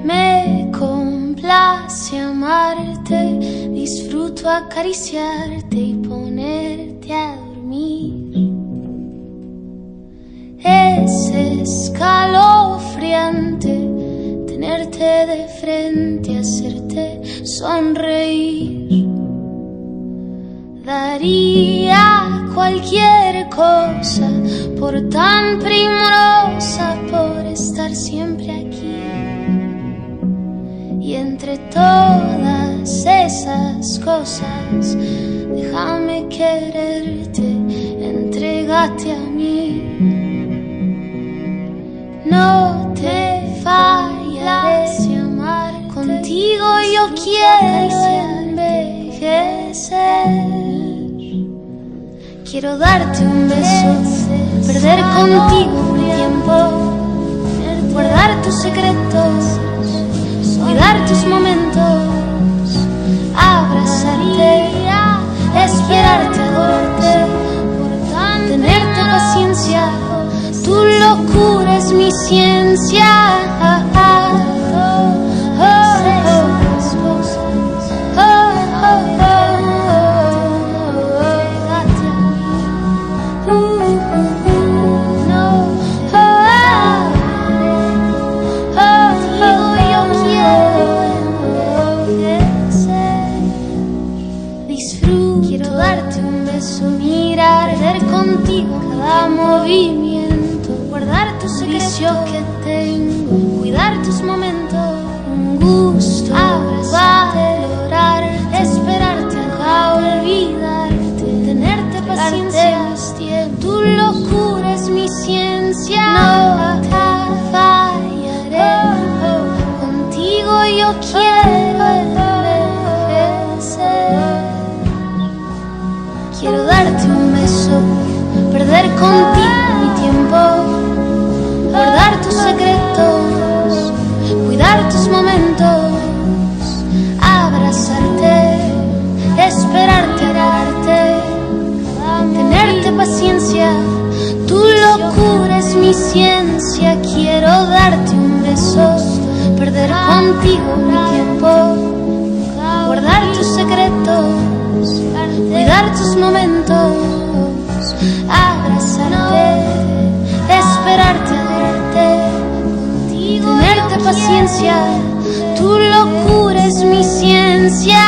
Me complace amarte, disfruto acariciarte y ponerte a dormir. Es escalofriante tenerte de frente, hacerte sonreír. Daría cualquier cosa por tan primorosa, por estar siempre aquí. Y entre todas esas cosas, déjame quererte, entrégate a mí. No te fallaré si amar, contigo yo quiero envejecer. Quiero darte un beso, perder contigo mi tiempo, guardar tus secretos, cuidar tus momentos, abrazarte, esperarte, adorarte, tenerte paciencia. Tu locura es mi ciencia. Quiero darte un beso, mirar, ver contigo cada movimiento, guardar tus secretos que tengo, cuidar tus momentos, un gusto, abrazarte, valorar, esperarte, nunca olvidarte, tenerte paciencia. Tu locura es mi ciencia. No te fallaré, contigo yo quiero envejecer. Quiero darte un beso, perder contigo mi tiempo, guardar tus secretos, cuidar tus momentos, abrazarte, esperarte, adorarte, tenerte paciencia. Tu locura es mi ciencia. Quiero darte un beso, perder contigo mi tiempo, guardar tus secretos, cuidar tus momentos, abrazarte, esperarte, adorarte, tenerte paciencia. Tu locura es mi ciencia.